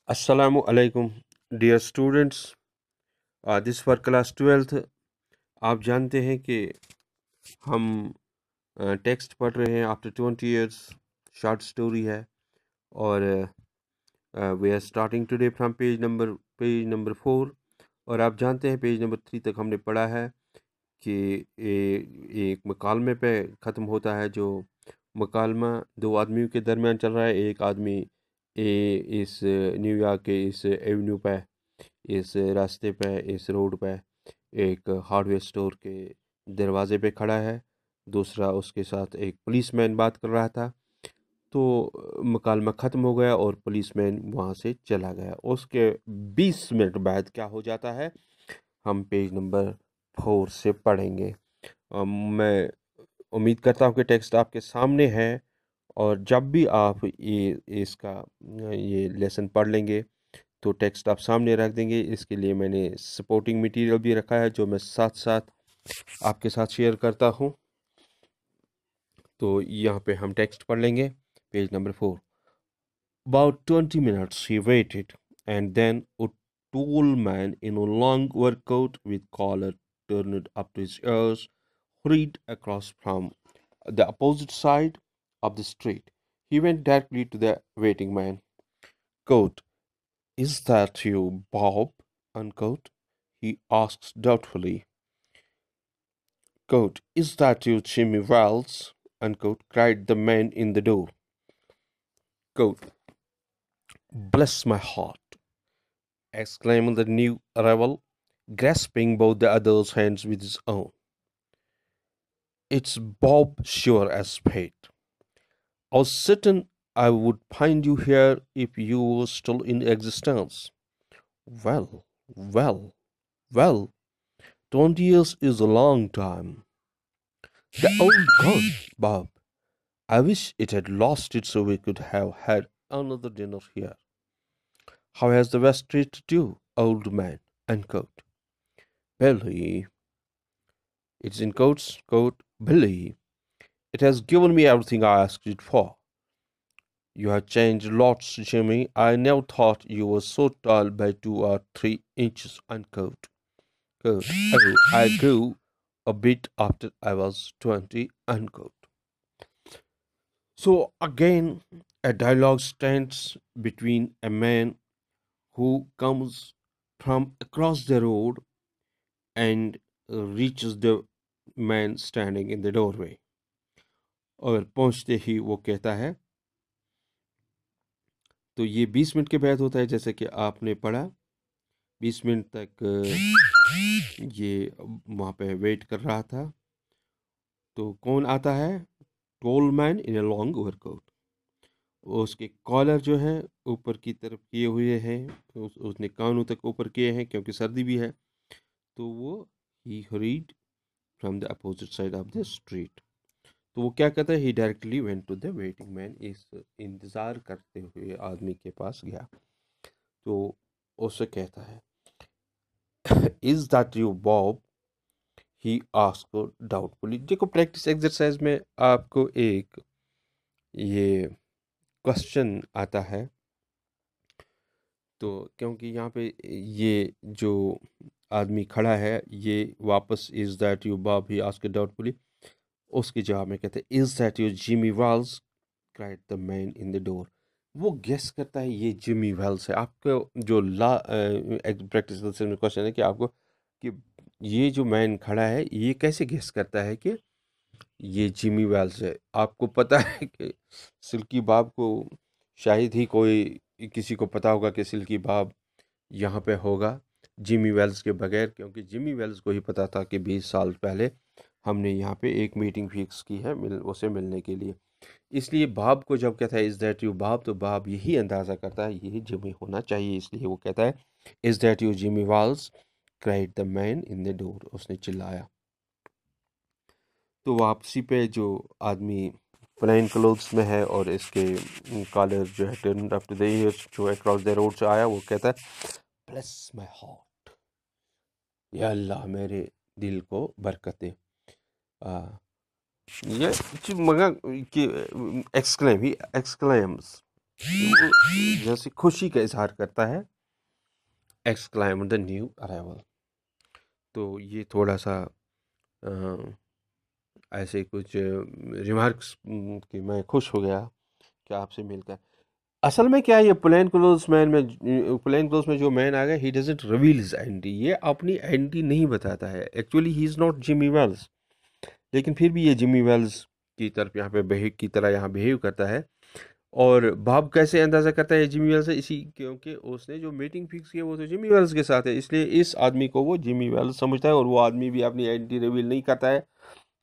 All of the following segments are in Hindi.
Assalamu alaikum, dear students. This for class 12th. आप जानते हैं कि हम टेक्स्ट पढ़ रहे हैं आफ्टर 20 years. शॉर्ट स्टोरी है और we are starting today from page number 4. और आप जानते हैं पेज नंबर 3 तक हमने पढ़ा है कि एक मकालमे पे ख़त्म होता है. जो मकालमा दो आदमियों के दरमियान चल रहा है. एक आदमी इस न्यूयॉर्क के इस एवेन्यू पे, इस रास्ते पे, इस रोड पे एक हार्डवेयर स्टोर के दरवाजे पे खड़ा है. दूसरा उसके साथ एक पुलिसमैन बात कर रहा था. तो मकालमा ख़त्म हो गया और पुलिसमैन वहाँ से चला गया. उसके 20 मिनट बाद क्या हो जाता है हम पेज नंबर 4 से पढ़ेंगे. मैं उम्मीद करता हूँ कि टेक्स्ट आपके सामने है और जब भी आप ये लेसन पढ़ लेंगे तो टेक्स्ट आप सामने रख देंगे. इसके लिए मैंने सपोर्टिंग मटेरियल भी रखा है जो मैं साथ साथ आपके साथ शेयर करता हूँ. तो यहाँ पे हम टेक्स्ट पढ़ लेंगे. Page number 4. About 20 minutes he waited, and then a tall man in a long overcoat with collar turned up to his ears hurried across from the opposite side of the street. He went directly to the waiting man. Quote, "Is that you, Bob?" Unquote. He asks doubtfully. Quote, "Is that you, Jimmy Wells?" Unquote, cried the man in the door. Quote, "Bless my heart," exclaimed the new arrival, grasping both the other's hands with his own. "It's Bob, sure as fate. I was certain I would find you here if you were still in existence. Well, well, well, 20 years is a long time. The old gun, Bob. I wish it had lost it so we could have had another dinner here. How has the West treated you, old man?" Unquote. "Billy," it's in quotes, quote, "Billy, it has given me everything I asked it for. You have changed lots, Jimmy. I never thought you were so tall by 2 or 3 inches." Unquote. Quote, "Oh, I grew a bit after I was 20." Unquote. So again, a dialogue stands between a man who comes from across the road and reaches the man standing in the doorway. और पहुंचते ही वो कहता है. तो ये 20 मिनट के बाद होता है जैसे कि आपने पढ़ा. 20 मिनट तक ये वहाँ पे वेट कर रहा था. तो कौन आता है? Toll man in a long overcoat. उसके कॉलर जो है ऊपर की तरफ किए हुए हैं. उसने कानों तक ऊपर किए हैं क्योंकि सर्दी भी है. तो वो he hurried from the opposite side of the street. तो वो क्या कहता है? He directly went to the waiting man. इस इंतज़ार करते हुए आदमी के पास गया. तो उससे कहता है, "is that you Bob?" He asked doubtfully. देखो, प्रैक्टिस एक्सरसाइज में आपको एक ये क्वेश्चन आता है. तो क्योंकि यहाँ पे ये जो आदमी खड़ा है ये वापस "is that you Bob?" He asked doubtfully. उसके जवाब में कहते हैं, "is that you Jimmy Wells?" Cried the man in the door. वो गेस करता है ये जिमी वेल्स है. आपको जो प्रैक्टिस में क्वेश्चन है कि आपको कि ये जो मैन खड़ा है ये कैसे गेस करता है कि ये जिमी वेल्स है. आपको पता है कि सिल्की बाब को शायद ही कोई किसी को पता होगा कि सिल्की बाब यहाँ पे होगा जिमी वेल्स के बगैर, क्योंकि जिमी वेल्स को ही पता था कि 20 साल पहले हमने यहाँ पे एक मीटिंग फिक्स की है उसे मिलने के लिए. इसलिए बाब को जब कहता है "इज़ दैट यू बाब?" तो बाब यही अंदाज़ा करता है ये जिमी होना चाहिए. इसलिए वो कहता है, "is that you Jimmy Wells?" Cried the man in the door. उसने चिल्लाया. तो वापसी पे जो आदमी प्लेन क्लोथ्स में है और इसके कॉलर जो है turn up to the ears जो अक्रॉस द रोड से आया, वो कहता है, "ब्लेस माय हार्ट." या अल्लाह मेरे दिल को बरकत दे. ये मगर कि एक्सक्लेम ही एक्सक्लेम्स वो जैसे खुशी का इजहार करता है, एक्सक्लाइम द न्यू अराइवल। तो ये थोड़ा सा ऐसे कुछ रिमार्क्स कि मैं खुश हो गया कि आपसे मिलकर। असल में क्या है, ये प्लेन क्लोथ्स में जो मैन आ गया, he doesn't reveal his identity. ये अपनी आइडेंटिटी नहीं बताता है। Actually he is not Jimmy Wells, लेकिन फिर भी ये जिमी वेल्स की तरफ यहाँ पे बिहेव की तरह यहाँ बिहेव करता है। और बॉब कैसे अंदाज़ा करता है जिमी वेल्स से? इसी क्योंकि उसने जो मीटिंग फिक्स की है वो तो जिमी वेल्स के साथ है, इसलिए इस आदमी को वो जिमी वेल्स समझता है। और वो आदमी भी अपनी आइडेंटिटी रिवील नहीं करता है।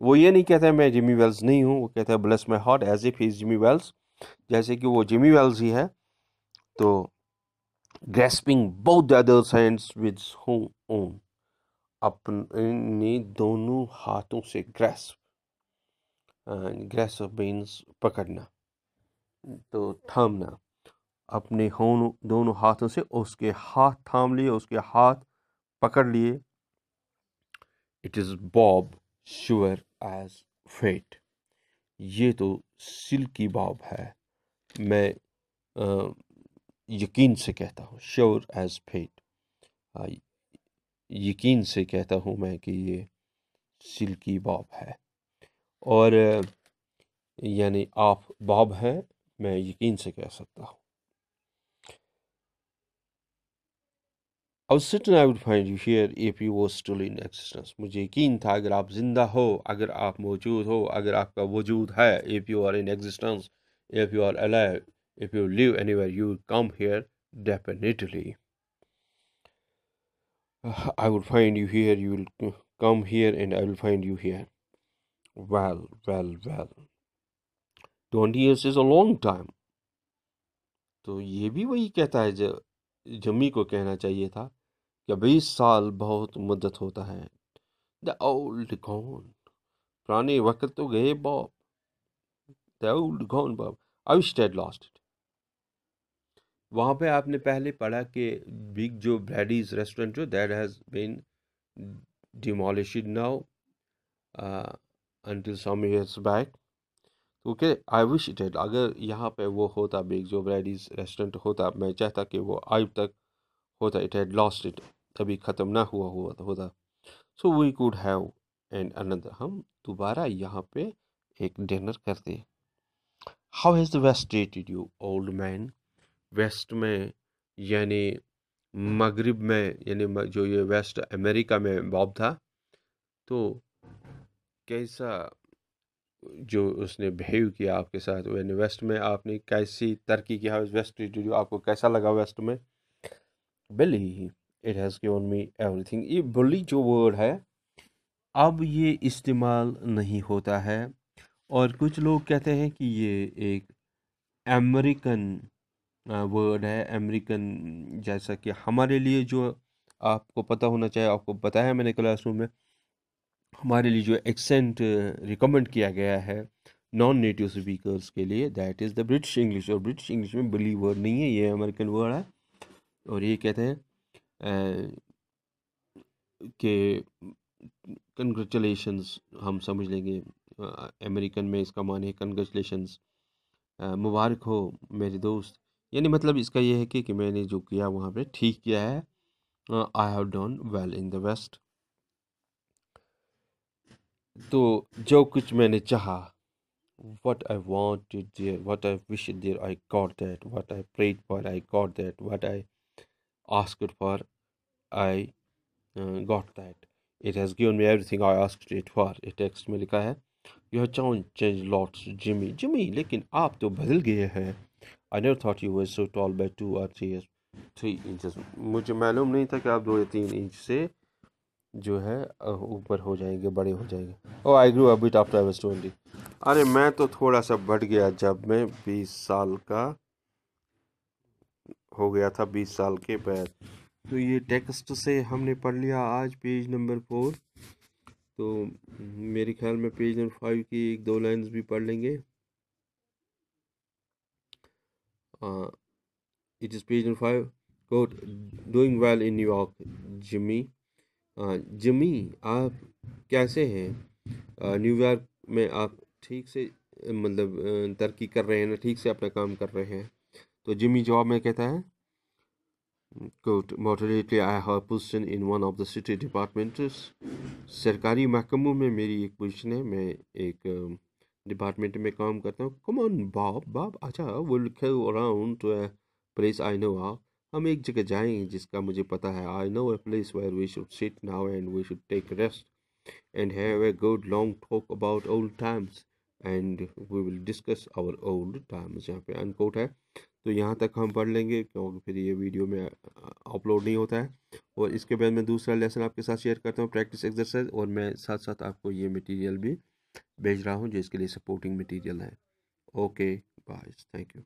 वो ये नहीं कहता है मैं जिमी वेल्स नहीं हूँ, वो कहता है bless my heart, as if he is Jimmy Wells, जैसे कि वो जिमी वेल्स ही है। तो grasping both the others hands with own, अपने दोनों हाथों से ग्रेस्प, ग्रेस्प मीन्स पकड़ना, तो थामना, अपने दोनों हाथों से उसके हाथ थाम लिए, उसके हाथ पकड़ लिए। It is Bob sure as fate, ये तो सिल्की बॉब है, मैं यकीन से कहता हूँ, श्योर एज फेट, यकीन से कहता हूँ मैं कि ये सिल्की बॉब है। और यानी आप बॉब हैं, मैं यकीन से कह सकता हूँ। I was certain I would find you here if you were still in existence. मुझे यकीन था अगर आप जिंदा हो, अगर आप मौजूद हो, अगर आपका वजूद है, if you are in existence, if you are alive, if you live anywhere, you will come here definitely. I would find you here, you will come here, and I will find you here. Well, well, well. 20 years is a long time. तो ये भी वही कहता है जो जम्मी को कहना चाहिए था कि 20 साल बहुत मुद्दत होता है। द ओल्ड गॉन, पुराने वक्त तो गए Bob, the old gone Bob, I wish had lost it. वहाँ पे आपने पहले पढ़ा कि बिग जो ब्रैडीज रेस्टोरेंट जो that has been demolished now until some years back। तो क्या आई विश इट हैड, अगर यहाँ पे वो होता, बिग जो ब्रैडीज रेस्टोरेंट होता, मैं चाहता कि वो आज तक होता, इट हैड लॉस्ट इट, अभी ख़त्म ना हुआ होता। So we could have and another, हम दोबारा यहाँ पे एक डिनर करते। How has the west treated you old man? West में यानी मगरिब में, यानी जो ये वेस्ट अमेरिका में बॉब था, तो कैसा जो उसने बिहेव किया आपके साथ, यानी वेस्ट में आपने कैसी तरक्की की? हाउ वेस्ट ट्रीटेड यू, आपको कैसा लगा वेस्ट में? Billy, it has given me everything. ये बुली जो वर्ड है अब ये इस्तेमाल नहीं होता है, और कुछ लोग कहते हैं कि ये एक अमेरिकन वर्ड है, अमेरिकन, जैसा कि हमारे लिए जो आपको पता होना चाहिए, आपको बताया मैंने क्लासरूम में, हमारे लिए जो एक्सेंट रिकमेंड किया गया है नॉन नेटिव स्पीकर्स के लिए, that is the British English. और ब्रिटिश इंग्लिश में बिली वर्ड नहीं है, ये अमेरिकन वर्ड है। और ये कहते हैं कि कंग्रेचुलेशंस, हम समझ लेंगे अमेरिकन में इसका माने है कंग्रेचुलेशंस, मुबारक हो मेरे दोस्त। यानी मतलब इसका ये है कि मैंने जो किया वहाँ पे ठीक किया है, I have done well in the west. तो जो कुछ मैंने चाहा, what I wanted there, what I wished there, I got that. What I prayed for, I got that. What I asked for, I got that. It has given me everything I asked it for। ये टेक्स्ट में लिखा है, You have changed lots, Jimmy. Jimmy, लेकिन आप तो बदल गए हैं। I never thought you were so tall by 2 or 3 inches। मुझे मालूम नहीं था कि आप 2 या 3 इंच से जो है ऊपर हो जाएंगे, बड़े हो जाएंगे। Oh I grew a bit after I was 20। अरे मैं तो थोड़ा सा बढ़ गया जब मैं 20 साल का हो गया था, 20 साल के बाद। तो ये टेक्स्ट से हमने पढ़ लिया आज पेज नंबर 4। तो मेरे ख्याल में पेज नंबर 5 की 1-2 लाइन्स भी पढ़ लेंगे। It is page number 5, quote, doing well in New York Jimmy. Jimmy, आप कैसे हैं? न्यूयॉर्क में आप ठीक से मतलब तरक्की कर रहे हैं ना, ठीक से अपना काम कर रहे हैं? तो जिमी जवाब में कहता है, quote, moderately I have position in one of the city departments. सरकारी महकमों में मेरी एक पोजीशन है, मैं एक डिपार्टमेंट में काम करता हूँ. Come on Bob, आजा, we'll go around to a place I know of. हम एक जगह जाएं जिसका मुझे पता है. I know a place where we should sit now and we should take rest and have a good long talk about old times and we will discuss our old times. यहाँ पे अनकोट है, तो यहाँ तक हम पढ़ लेंगे क्योंकि फिर ये वीडियो में अपलोड नहीं होता है. और इसके बाद मैं दूसरा लेसन आपके साथ शेयर करता हूँ, प्रैक्टिस एक्सरसाइज, और मैं साथ साथ आपको ये मटेरियल भी भेज रहा हूँ जिसके लिए सपोर्टिंग मटेरियल है. Okay bye, thank you.